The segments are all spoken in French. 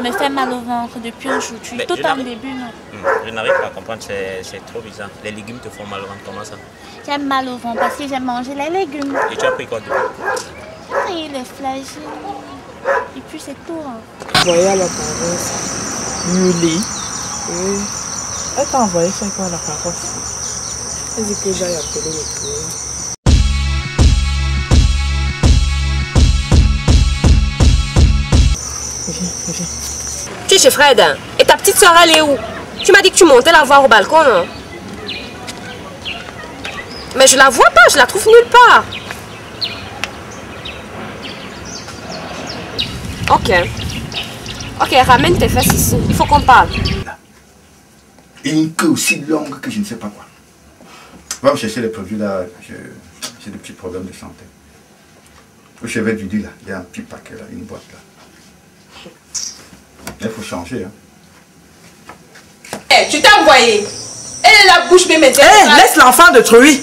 me fait mal au ventre depuis aujourd'hui, tout en début. Je n'arrive pas à comprendre, c'est trop bizarre. Les légumes te font mal au ventre, comment ça? J'ai mal au ventre parce que j'ai mangé les légumes. Et tu as pris quoi depuis? J'ai pris les flageolets. Et puis c'est tout. Vous voyez à la paroisse, Yuli. Oui. Elle t'a envoyé faire quoi à la paroisse? Elle dit que j'aille appeler le curé. Viens. Tu es chez Fred, hein? Et ta petite soeur, elle est où? Tu m'as dit que tu montais la voir au balcon, non? Mais je la vois pas, je la trouve nulle part. Ok, ramène tes fesses ici, il faut qu'on parle. Et une queue aussi longue que je ne sais pas quoi. Va me chercher les produits là, j'ai des petits problèmes de santé. Au chevet du lit là, il y a un petit paquet là, une boîte là. Il faut changer. Hein. Hey, tu t'es envoyé. Elle est la bouche, mais laisse l'enfant de truie.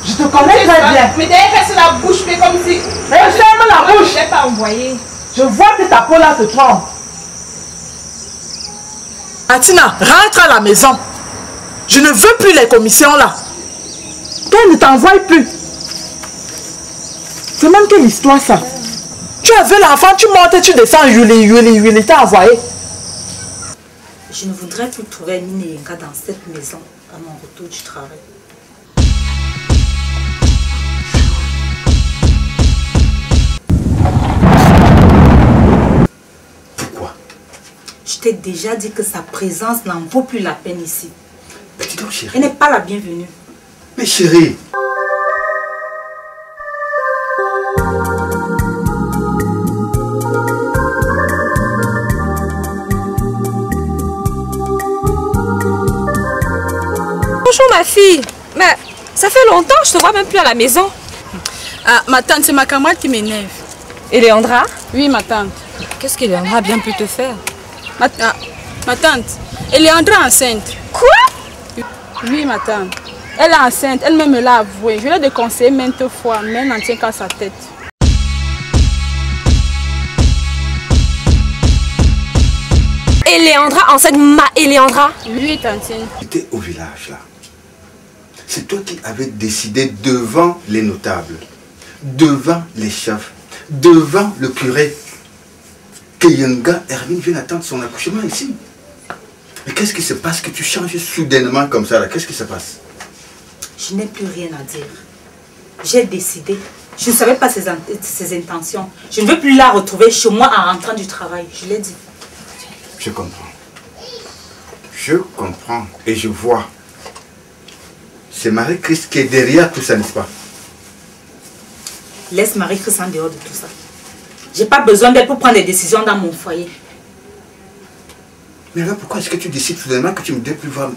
Je te connais très bien. Mais derrière, c'est la bouche, mais comme si. Mais ferme la bouche. Je ne l'ai pas envoyé. Je vois que ta peau là te trompe. Atina, rentre à la maison. Je ne veux plus les commissions là. Toi, ne t'envoie plus. C'est même quelle histoire ça? Tu as vu l'enfant, tu montes et tu descends, Yuli, t'as envoyé. Je ne voudrais plus trouver Amine et Yenga dans cette maison à mon retour du travail. Pourquoi? Je t'ai déjà dit que sa présence n'en vaut plus la peine ici. Mais dis donc, chérie. Elle n'est pas la bienvenue. Mais chérie. Bonjour ma fille, mais ça fait longtemps, je te vois même plus à la maison. Ah, ma tante, c'est ma camarade qui m'énerve. Et Léandra? Oui, ma tante. Qu'est-ce que Léandra a bien pu te faire? Ma tante, elle est entrée enceinte. Quoi? Oui, ma tante. Elle est enceinte, elle-même me l'a avoué. Je l'ai déconseillé maintes fois, mais elle n'en tient qu'à sa tête. Léandra, enceinte Léandra? Oui, tantine. J'étais au village là. C'est toi qui avais décidé devant les notables, devant les chefs, devant le curé, que Yenga Hermine vienne attendre son accouchement ici. Mais qu'est-ce qui se passe que tu changes soudainement comme ça là? Qu'est-ce qui se passe? Je n'ai plus rien à dire. J'ai décidé. Je ne savais pas ses intentions. Je ne veux plus la retrouver chez moi en rentrant du travail. Je l'ai dit. Je comprends. Je comprends et je vois. C'est Marie-Christ qui est derrière tout ça, n'est-ce pas? Laisse Marie-Christ en dehors de tout ça. J'ai pas besoin d'elle pour prendre des décisions dans mon foyer. Mais alors pourquoi est-ce que tu décides soudainement que tu ne dois plus voir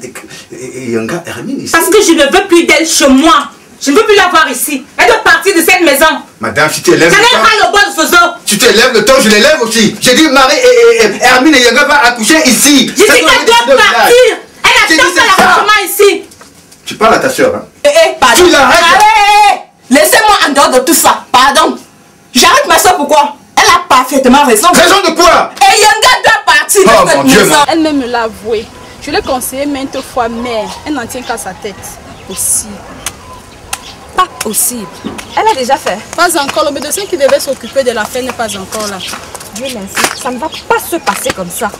Yenga Hermine ici? Parce que je ne veux plus d'elle chez moi. Je ne veux plus la voir ici. Elle doit partir de cette maison. Madame, si tu élèves le temps... le bon de Soso. Tu t'élèves le temps, je l'élève aussi. J'ai dit Marie et Hermine et Yenga va accoucher ici. J'ai dit qu'elle doit partir. Elle attend pas l'accouchement ici. Tu parles à ta soeur, hein? Pardon. Tu l'arrêtes. Laissez-moi en dehors de tout ça. Pardon. J'arrête ma soeur, pourquoi? Elle a parfaitement raison. Raison de quoi? Et Yenga doit partir de cette Dieu, maison. Elle-même me l'a avoué. Je l'ai conseillé maintes fois, mais elle n'en tient qu'à sa tête. Possible. Pas possible. Elle a déjà fait. Pas encore. Le médecin qui devait s'occuper de l'affaire n'est pas encore là. Dieu merci. Ça ne va pas se passer comme ça.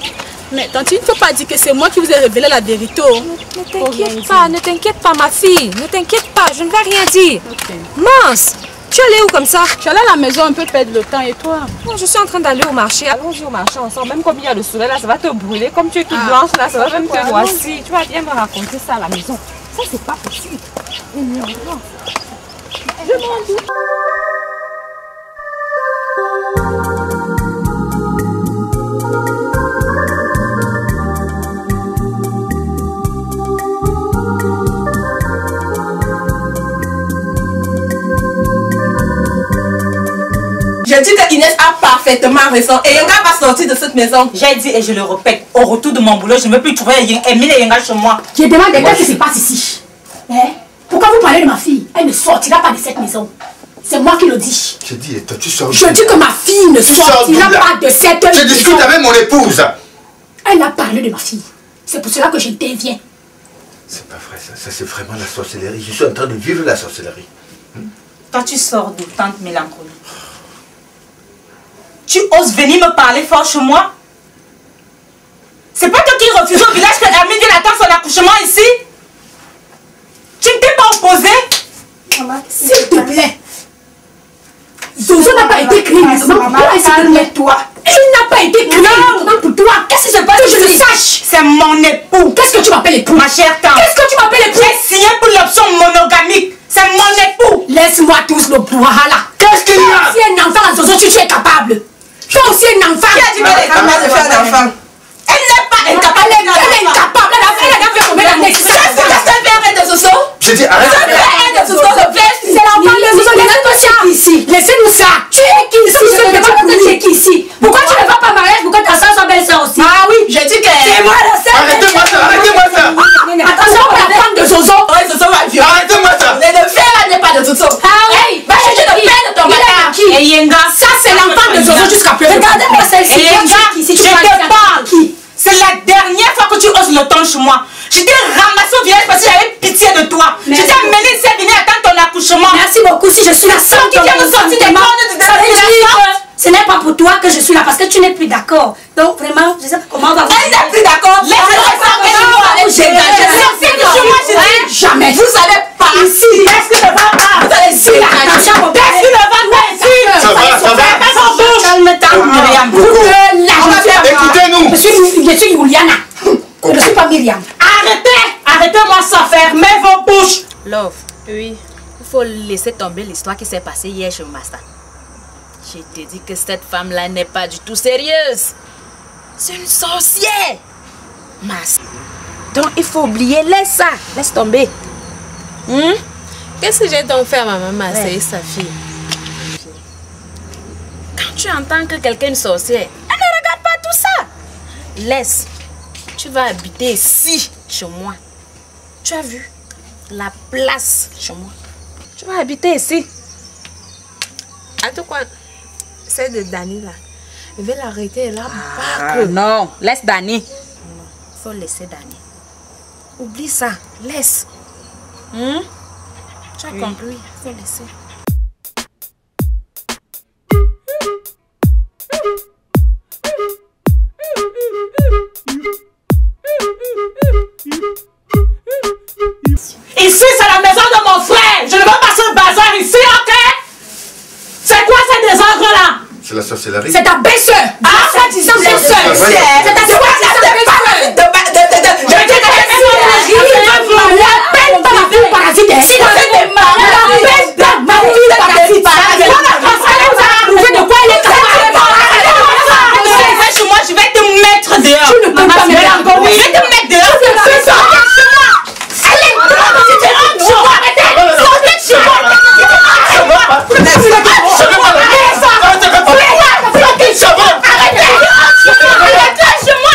Mais tante, il ne faut pas dire que c'est moi qui vous ai révélé la vérité. Ne t'inquiète pas ma fille. Ne t'inquiète pas, je ne vais rien dire. Okay. Mince. Tu es allée où comme ça? Je suis allée à la maison un peu perdre le temps et toi? Non, je suis en train d'aller au marché. Allons-y au marché ensemble. Même comme il y a le soleil là, ça va te brûler. Comme tu es toute blanche là, ça va même te voici. Tu vas bien me raconter ça à la maison. Ça, c'est pas possible. Je m'en doute. Je dis que Inès a parfaitement raison et Yenga va sortir de cette maison. J'ai dit et je le répète, au retour de mon boulot, je ne veux plus trouver Emile et Yenga chez moi. Je demande qu'est-ce qui se passe ici. Pourquoi vous parlez de ma fille? Elle ne sortira pas de cette maison. C'est moi qui le dis. Je dis, et toi tu sors. Je dis que ma fille ne sortira pas de cette maison. Je discute avec mon épouse. Elle a parlé de ma fille. C'est pour cela que j'interviens. C'est pas vrai, ça c'est vraiment la sorcellerie. Je suis en train de vivre la sorcellerie. Toi, tu sors d'où, tante Mélancolie? Tu oses venir me parler fort chez moi? C'est pas toi qui refuse au village que Hermine vienne attendre son accouchement ici? Tu ne t'es pas opposé? S'il te plaît. Zozo n'a pas été créé maintenant pour toi et c'est toi. Il n'a pas été créé maintenant pour toi. Qu'est-ce qui se passe? Que je le sache. C'est mon époux. Qu'est-ce que tu m'appelles époux? Ma chère tante. Qu'est-ce que tu m'appelles époux? J'ai signé pour l'option monogamique. C'est mon époux. Laisse-moi tous le pouvoir là. Qu'est-ce qu'il y a? Si un enfant à Zozo, tu es capable. Toi aussi un enfant. Qui a dit qu'elle est capable de faire un enfant? Elle n'est pas incapable. Elle est incapable. Elle a fait combien d'années? Qu'est-ce qu'elle fait avec de Zozo? J'ai dit arrête. De Zozo, s'il te plaît. C'est l'enfant de Zozo. Laissez-nous ça ici. Laissez-nous ça. Tu es qui ici? Je ne sais pas que tu es qui ici. Pourquoi tu ne vas pas mariage pour que ta soeur soit belle-soeur aussi? Ah oui, j'ai dit que... C'est moi la soeur. Arrêtez-moi ça, arrêtez-moi ça. Attention, la femme de Zozo. Oui, Zozo va vivre. Arrêtez-moi ça. Mais le frère n'est pas de Zozo. Ah oui, va chercher le père de ton matin. Et Yenga. Ça, c'est l'enfant de Zozo jusqu'à présent. Regardez-moi celle-ci. Et Yenga, je te parle. C'est la dernière fois que tu oses le temps chez moi. Je t'ai ramassé au village parce que j'avais pitié de toi. Je t'ai amené ici à venir attendre ton accouchement. Merci beaucoup. Si je suis la seule qui vient me sortir des cornes de ça veut dire que ce n'est pas pour toi que je suis là parce que tu n'es plus d'accord. Donc vraiment, je sais pas comment on va vous... Elle n'est plus d'accord. Laisse-moi sortir de moi. Je sortir de chez moi, je dis. Jamais. Vous allez pas ici. Qu'est-ce que ne va pas? Vous allez ici. Qu'est-ce que ne va pas ici? Ça va, ça va. Calme-toi, Myriam. Écoutez-nous. Je suis Juliana. Je ne suis pas Myriam. Arrêtez-moi ça, fermez vos bouches. Love, oui, il faut laisser tomber l'histoire qui s'est passée hier chez Masta. Je te dis que cette femme-là n'est pas du tout sérieuse. C'est une sorcière. Mas. Donc il faut oublier, laisse ça, laisse tomber. Qu'est-ce que j'ai donc fait à ma maman, c'est sa fille? Quand tu entends que quelqu'un est une sorcière, elle ne regarde pas tout ça. Laisse. Tu vas habiter ici, chez moi. Tu as vu la place chez moi. Tu vas habiter ici. En tout cas, c'est de Dani là. Je vais l'arrêter là. Non, laisse Dani. Non, il faut laisser Dani. Oublie ça, laisse. Tu as compris, il faut laisser. Ici, c'est la maison de mon frère. Je ne veux pas ce bazar ici, ok? C'est quoi ces désordres-là? C'est la sorcellerie. C'est ta belle-sœur. Ah, c'est disant belle-sœur. C'est ta belle-sœur. Je vais te mettre dehors. Tu ne peux pas me mettre dehors. Je vais te mettre dehors. Allez, chez moi. Arrêtez. Chez moi.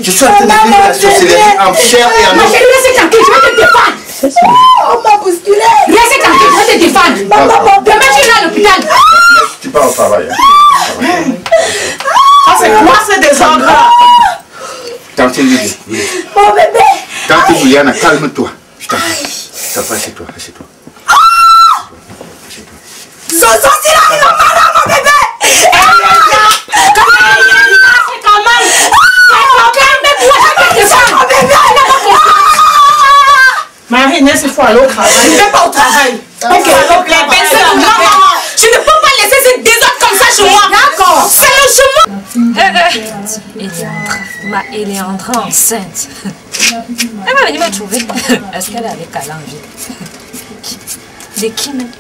Je suis en train de vivre la sorcellerie en chair et en os. Laissez tranquille, je vais te défendre. On m'a bousculé. Laissez tranquille, je vais te défendre. Demain, tu iras à l'hôpital. Tu pars au travail. Ah, c'est quoi ce désordre? Tante Lily. Mon bébé. Tante Juliana, calme-toi. Je t'en prie. Assieds-toi, assieds-toi. Zozo, il a mal mon bébé. Marie-Nès, il faut aller au travail. Je ne vais pas au travail. Ok, les belles-sœurs, non. Je ne peux pas laisser ces désordres comme ça chez moi. D'accord. C'est le chez moi. Elle est entrée enceinte. Elle va venir me trouver. Est-ce qu'elle avait qu'à l'envie? De qui même?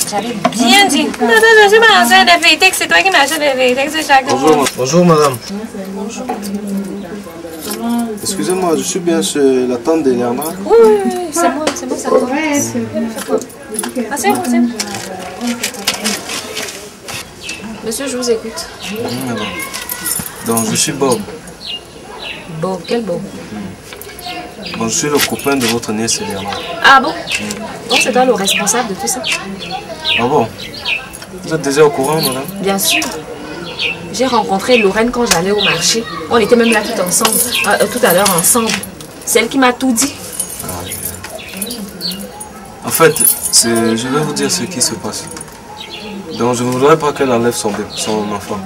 J'avais bien dit. Non, je suis pas enceinte de Vitex. C'est toi qui m'achètes de Vitex chaque mois. Bonjour madame. Bonjour. Excusez-moi, je suis bien sur la tante de Léonard. Oui, c'est moi, ça commence. Ah, c'est bon. Monsieur, je vous écoute. Donc, je suis Bob. Bob, quel Bob? Bon, je suis le copain de votre nièce Eliana. Ah bon? Donc c'est toi le responsable de tout ça? Ah bon? Vous êtes déjà au courant, madame? Bien sûr. J'ai rencontré Lorraine quand j'allais au marché. On était même là tout ensemble, tout à l'heure ensemble. C'est elle qui m'a tout dit. En fait, je vais vous dire ce qui se passe. Donc je ne voudrais pas qu'elle enlève son enfant.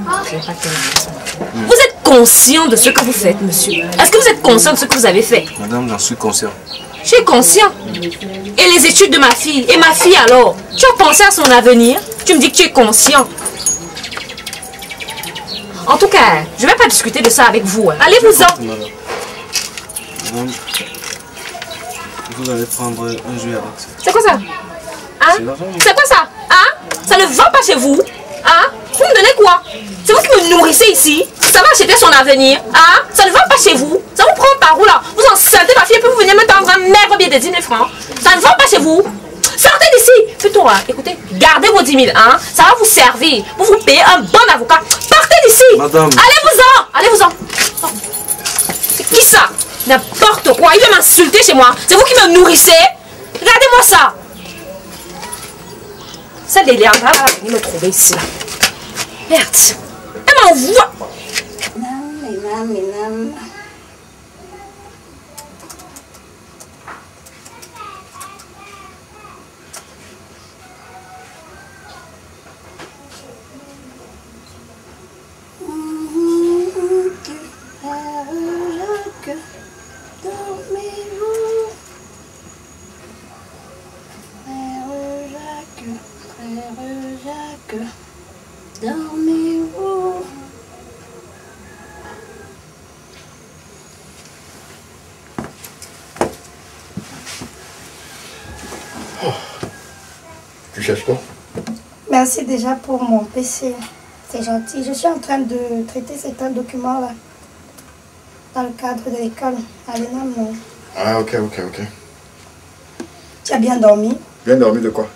Vous êtes conscient de ce que vous faites, monsieur? Est-ce que vous êtes conscient de ce que vous avez fait? Madame, j'en suis conscient. Je suis conscient. Et les études de ma fille? Et ma fille alors? Tu as pensé à son avenir? Tu me dis que tu es conscient. En tout cas, je ne vais pas discuter de ça avec vous. Hein. Allez-vous-en. Madame, vous allez prendre un jouet avec ça. C'est quoi ça? Hein? C'est quoi ça? Hein? Ça ne va pas chez vous? Hein? Vous me donnez quoi? C'est vous qui me nourrissez ici? Ça va acheter son avenir? Hein? Ça ne va pas chez vous? Ça vous prend par où là? Vous enceintez ma fille et puis vous venez me tendre un maigre billet de 10 000 francs. Ça ne va pas chez vous? Sortez d'ici! Plutôt, hein, écoutez, gardez vos 10 000, hein? Ça va vous servir. Vous vous payez un bon avocat. Partez d'ici! Madame! Allez-vous-en! Allez-vous-en! C'est qui ça? N'importe quoi, il veut m'insulter chez moi. C'est vous qui me nourrissez? Regardez-moi ça! Celle d'Eliana va venir me trouver ici là. Merde! Elle m'envoie! Dormez-vous. Oh. Tu cherches quoi? Merci déjà pour mon PC. C'est gentil. Je suis en train de traiter certains documents là. Dans le cadre de l'école. À l'ENAM, non. Ah, ok. Tu as bien dormi? Bien dormi de quoi?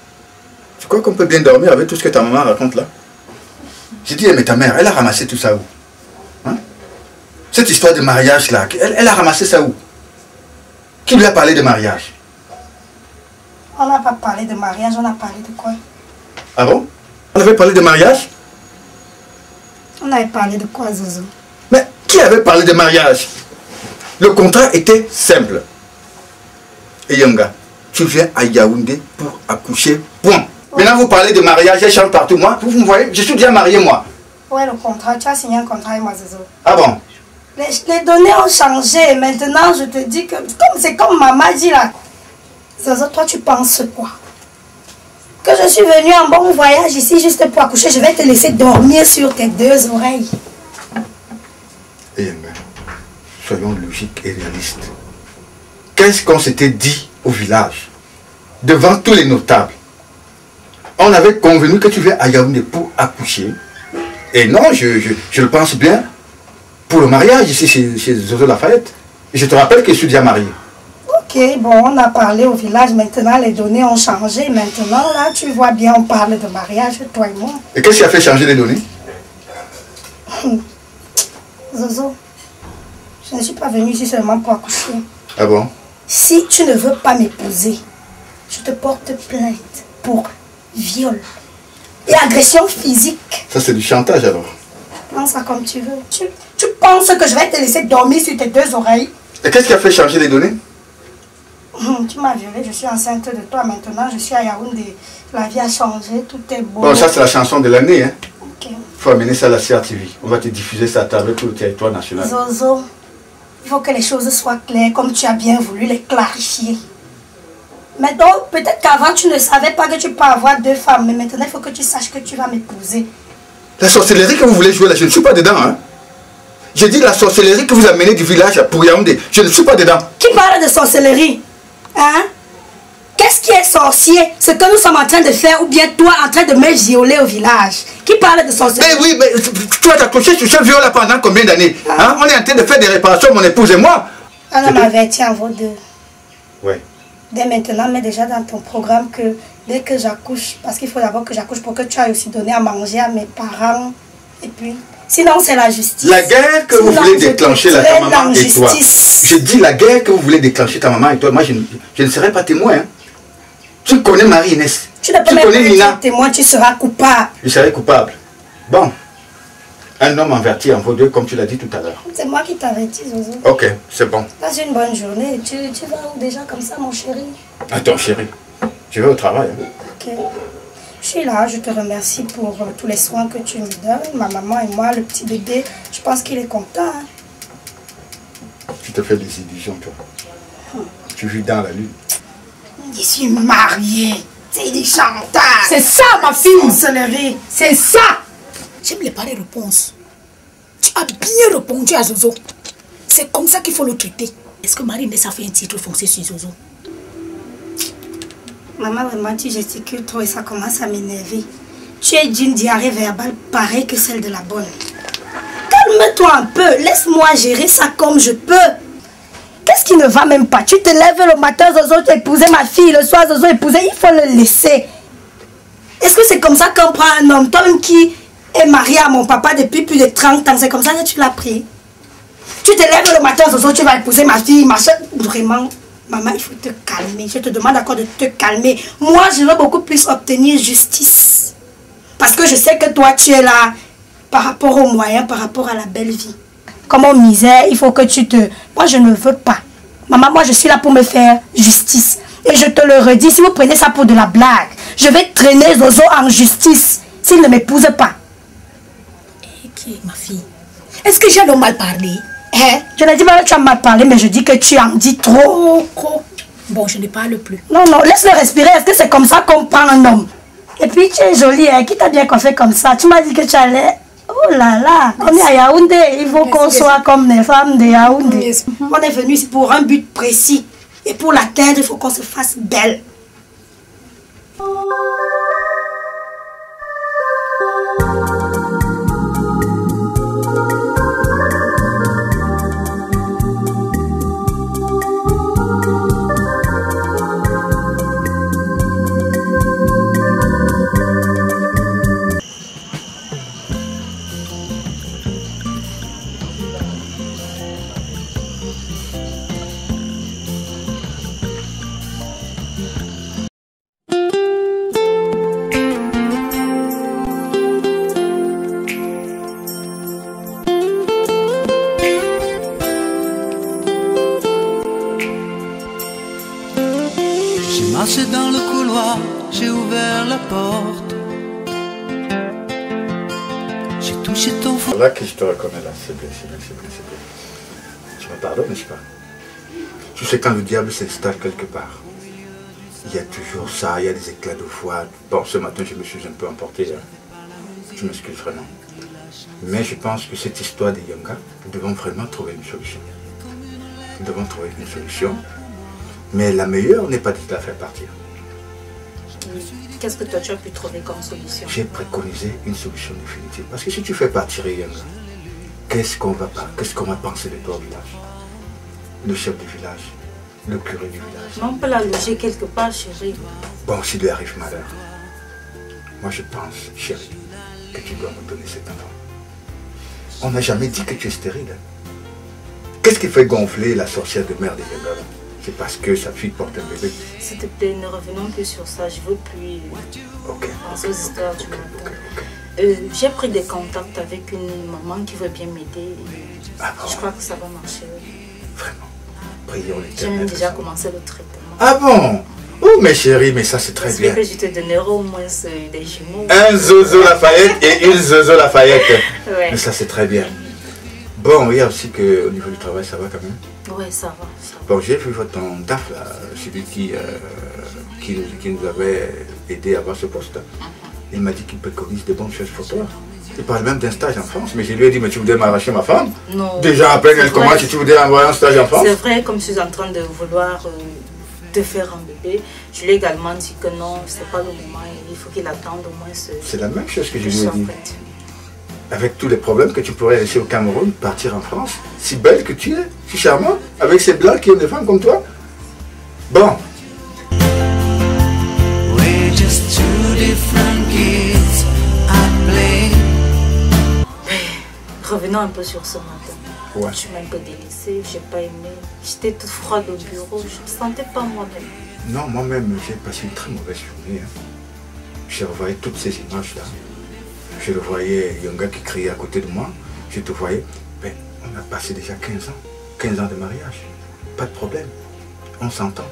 Tu crois qu'on peut bien dormir avec tout ce que ta maman raconte là? J'ai dit, mais ta mère, elle a ramassé tout ça où? Hein? Cette histoire de mariage là, elle a ramassé ça où? Qui lui a parlé de mariage? On n'a pas parlé de mariage, on a parlé de quoi? Ah bon? On avait parlé de mariage? On avait parlé de quoi, Zozo? Mais qui avait parlé de mariage? Le contrat était simple. Et Yonga, tu viens à Yaoundé pour accoucher, point. Maintenant, vous parlez de mariage, elle chante partout. Moi, vous me voyez, je suis déjà marié, moi. Ouais, le contrat, tu as signé un contrat avec moi, Zozo. Ah bon? Les données ont changé. Maintenant, je te dis que c'est comme maman dit là. Zozo, toi, tu penses quoi? Que je suis venue en bon voyage ici juste pour accoucher. Je vais te laisser dormir sur tes deux oreilles. Eh bien, soyons logiques et réalistes. Qu'est-ce qu'on s'était dit au village? Devant tous les notables. On avait convenu que tu viens à Yaoundé pour accoucher. Et non, je le pense bien, pour le mariage ici chez Zozo Lafayette. Et je te rappelle que je suis déjà marié. Ok, bon, on a parlé au village. Maintenant, les données ont changé. Maintenant, là, tu vois bien, on parle de mariage, toi et moi. Et qu'est-ce qui a fait changer les données? Zozo, je ne suis pas venue ici seulement pour accoucher. Ah bon? Si tu ne veux pas m'épouser, je te porte plainte pour viol et agression physique. Ça, c'est du chantage alors. Pense ça comme tu veux. Tu penses que je vais te laisser dormir sur tes deux oreilles? Et qu'est-ce qui a fait changer les données? Tu m'as violée, je suis enceinte de toi maintenant, je suis à Yaoundé. La vie a changé, tout est beau. Bon, ça c'est la chanson de l'année. Hein. Ok. Il faut amener ça à la CRTV. On va te diffuser ça à travers tout le territoire national. Zozo, il faut que les choses soient claires comme tu as bien voulu les clarifier. Mais donc, peut-être qu'avant tu ne savais pas que tu peux avoir deux femmes, mais maintenant il faut que tu saches que tu vas m'épouser. La sorcellerie que vous voulez jouer là, je ne suis pas dedans. Hein. J'ai dit la sorcellerie que vous amenez du village pour Yaoundé, je ne suis pas dedans. Qui parle de sorcellerie? Hein? Qu'est-ce qui est sorcier? Ce que nous sommes en train de faire ou bien toi en train de me violer au village? Qui parle de sorcellerie? Mais oui, mais tu vas t'accrocher sur ce viol là pendant combien d'années? Hein? On est en train de faire des réparations, mon épouse et moi. On m'a averti en vos deux. Oui. Dès maintenant, mets déjà dans ton programme que dès que j'accouche, parce qu'il faut d'abord que j'accouche pour que tu ailles aussi donner à manger à mes parents. Et puis, sinon c'est la justice. La guerre que vous voulez déclencher, là, ta maman et toi. Je dis la guerre que vous voulez déclencher, ta maman et toi. Moi, je ne serai pas témoin. Hein. Tu connais Marie-Inès. Tu ne peux même pas être témoin, tu seras coupable. Je serai coupable. Bon. Un homme averti en vaut deux, comme tu l'as dit tout à l'heure. C'est moi qui t'avertis, Zozo. Ok, c'est bon. Passe une bonne journée. Tu vas où déjà comme ça, mon chéri? Attends, chéri. Je vais au travail. Hein. Ok. Je suis là, je te remercie pour tous les soins que tu me donnes. Ma maman et moi, le petit bébé, je pense qu'il est content. Hein. Tu te fais des illusions, toi. Tu vis dans la lune. Je suis mariée. C'est des chantages. C'est ça, ma fille. Se lever. C'est ça. J'aime les pareilles réponses. Tu as bien répondu à Zozo. C'est comme ça qu'il faut le traiter. Est-ce que Marie-Inès a fait un titre foncé sur Zozo? Maman, vraiment, tu gesticules trop et ça commence à m'énerver. Tu es d'une diarrhée verbale pareille que celle de la bonne. Calme-toi un peu. Laisse-moi gérer ça comme je peux. Qu'est-ce qui ne va même pas? Tu te lèves le matin, Zozo, tu épousais ma fille. Le soir, Zozo épousait. Il faut le laisser. Est-ce que c'est comme ça qu'on prend un homme? Toi qui est marié à mon papa depuis plus de 30 ans. C'est comme ça que tu l'as pris. Tu te lèves le matin, Zozo, tu vas épouser ma fille. Ma soeur. Vraiment, maman, il faut te calmer. Je te demande encore de te calmer. Moi, je veux beaucoup plus obtenir justice. Parce que je sais que toi, tu es là par rapport aux moyens, par rapport à la belle vie. Comme en misère, il faut que tu te... Moi, je ne veux pas. Maman, moi, je suis là pour me faire justice. Et je te le redis, si vous prenez ça pour de la blague, je vais traîner Zozo en justice s'il ne m'épouse pas. Ok, ma fille. Est-ce que j'ai mal parlé? Hein? Je ne dis pas que tu as mal parlé, mais je dis que tu en dis trop. Bon, je ne parle plus. Non, non, laisse-le respirer. Est-ce que c'est comme ça qu'on prend un homme? Et puis, tu es jolie, hein? Qui t'a bien coiffé comme ça? Tu m'as dit que tu allais... Oh là là, on est à Yaoundé, il faut qu'on soit comme les femmes de Yaoundé. On est venu ici pour un but précis. Et pour l'atteindre, il faut qu'on se fasse belle. Dans le couloir, j'ai ouvert la porte. J'ai touché ton fou. Là que je te reconnais là, c'est bien, c'est bien, c'est bien, c'est bien. Tu me pardonnes, n'est-ce pas? Tu sais, quand le diable s'installe quelque part, il y a toujours ça, il y a des éclats de voix. Bon, ce matin, je me suis un peu emporté. Hein. Je m'excuse vraiment. Mais je pense que cette histoire de Yonga, nous devons vraiment trouver une solution. Nous devons trouver une solution. Mais la meilleure n'est pas de la faire partir. Qu'est-ce que toi tu as pu trouver comme solution? J'ai préconisé une solution définitive. Parce que si tu fais partir Yonga, qu'est-ce qu'on va penser de toi au village? Le chef du village, le curé du village. Mais on peut la loger quelque part, chérie. Bon, s'il lui arrive malheur, moi je pense, chérie, que tu dois me donner cet enfant. On n'a jamais dit que tu es stérile. Qu'est-ce qui fait gonfler la sorcière de mère de Yonga? C'est parce que sa fille porte un bébé. S'il te plaît, ne revenons plus sur ça. Je veux plus penser aux histoires du matin. J'ai pris des contacts avec une maman qui veut bien m'aider. Je crois que ça va marcher. Vraiment? Prions l'Éternel. J'ai même déjà commencé le traitement. Ah bon? Oh mes chéris, mais ça c'est très bien. J'espère que je te donnerai au moins des jumeaux. Un Zozo Lafayette et une Zozo Lafayette. Ouais. Mais ça c'est très bien. Bon, il y a aussi qu'au niveau du travail, ça va quand même? Oui, ça va. Bon, j'ai vu votre DAF, là, celui qui nous avait aidé à avoir ce poste. Il m'a dit qu'il préconise de bonnes choses pour toi. Il parle même d'un stage en France, mais je lui ai dit, mais tu voudrais m'arracher ma femme? Non. Déjà à peine elle commence, si tu voudrais envoyer un stage en France? C'est vrai, comme je suis en train de vouloir te faire un bébé, je lui ai également dit que non, c'est pas le moment, il faut qu'il attende au moins ce... C'est la même chose que je lui ai dit. Avec tous les problèmes que tu pourrais laisser au Cameroun, partir en France, si belle que tu es, si charmante, avec ces blancs qui ont des femmes comme toi. Bon. Oui, revenons un peu sur ce matin. Ouais. Je m'ai un peu délaissée, j'ai pas aimé. J'étais toute froide au bureau, je ne sentais pas moi-même. Non, moi-même, j'ai passé une très mauvaise journée. Hein. Je revoyais toutes ces images-là. Je le voyais, il y a un gars qui criait à côté de moi. Je te voyais. Ben, on a passé déjà 15 ans. 15 ans de mariage. Pas de problème. On s'entend.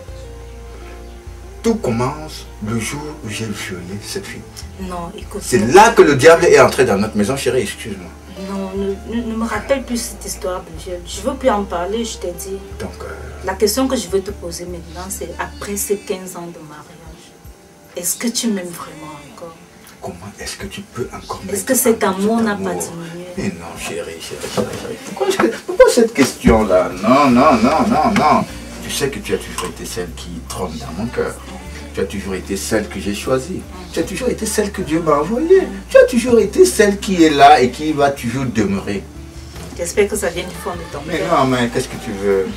Tout commence le jour où j'ai violé cette fille. Non, écoute. C'est là que le diable est entré dans notre maison, chérie, excuse-moi. Non, ne me rappelle plus cette histoire, Brigitte. Je ne veux plus en parler, je t'ai dit. Donc, la question que je veux te poser maintenant, c'est après ces 15 ans de mariage, est-ce que tu m'aimes vraiment encore? Comment est-ce que tu peux encore m'aimer? Est-ce que cet amour n'a pas diminué? Mais non, chérie. Pourquoi cette question-là? Non. Tu sais que tu as toujours été celle qui trône dans mon cœur. Tu as toujours été celle que j'ai choisie. Tu as toujours été celle que Dieu m'a envoyée. Tu as toujours été celle qui est là et qui va toujours demeurer. J'espère que ça vient du fond de ton cœur. Mais non, mais qu'est-ce que tu veux?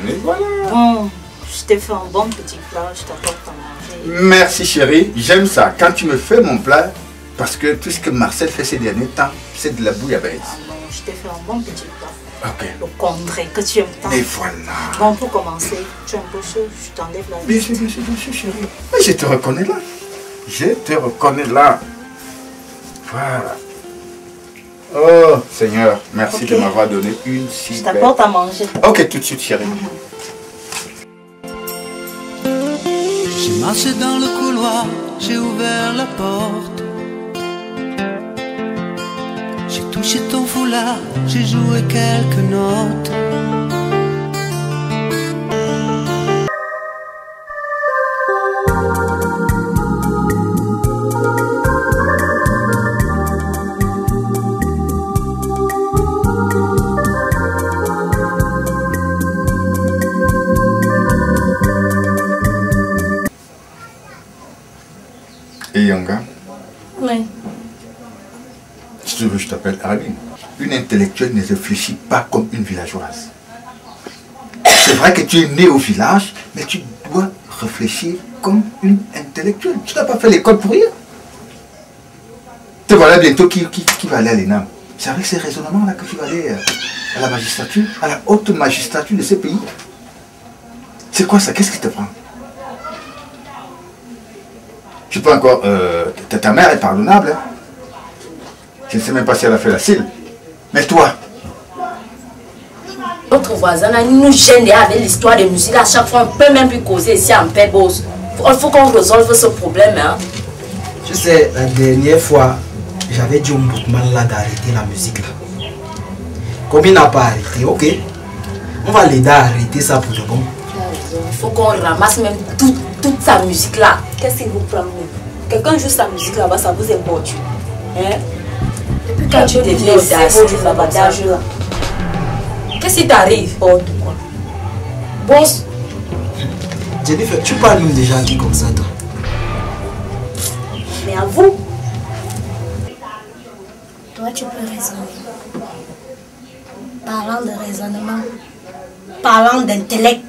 Mais voilà. Bon, je t'ai fait un bon petit plat, je t'apporte à manger. Merci chérie, j'aime ça. Quand tu me fais mon plat, parce que tout ce que Marcel fait ces derniers temps, c'est de la bouillabaisse. Bon, je t'ai fait un bon petit plat. Ok. Le congrès que tu aimes tant. Et voilà. Bon, pour commencer, tu es un peu chaud, je t'enlève la Bien sûr, chérie. Mais je te reconnais là. Je te reconnais là. Voilà. Oh, Seigneur, merci de m'avoir donné une si Je t'apporte à manger. Ok, tout de suite, chérie. J'ai marché dans le couloir, j'ai ouvert la porte. J'ai touché ton foulard, j'ai joué quelques notes. Et Yanga, Oui. si tu veux, je t'appelle Arline. Une intellectuelle ne réfléchit pas comme une villageoise. C'est vrai que tu es née au village, mais tu dois réfléchir comme une intellectuelle. Tu n'as pas fait l'école pour rien. Te voilà bientôt qui va aller à l'ENAM. C'est avec ces raisonnements-là que tu vas aller à la magistrature, à la haute magistrature de ces pays. C'est quoi ça? Qu'est-ce qui te prend? Je sais pas encore, ta mère est pardonnable. Hein? Je ne sais même pas si elle a fait la cile. Mais toi? Notre voisin là, il nous gêne avec l'histoire de musique. À chaque fois, on ne peut même plus causer ici en paix, boss. Il faut qu'on résolve ce problème. Hein? Tu sais, la dernière fois, j'avais dit au Boutman là d'arrêter la musique là. Comme il n'a pas arrêté, ok. On va l'aider à arrêter ça pour de bon. Il faut qu'on ramasse même toute sa musique là. Qu'est-ce qu'il vous prend? Quelqu'un joue sa musique là-bas, ça vous importe. Hein? Depuis quand tu deviens audacieux, l'abordage là. Qu'est-ce qui t'arrive? Boss. Jennifer, tu parles même des gens qui comme ça, toi. Mais à vous. Toi, tu peux raisonner. Parlant de raisonnement, parlant d'intellect,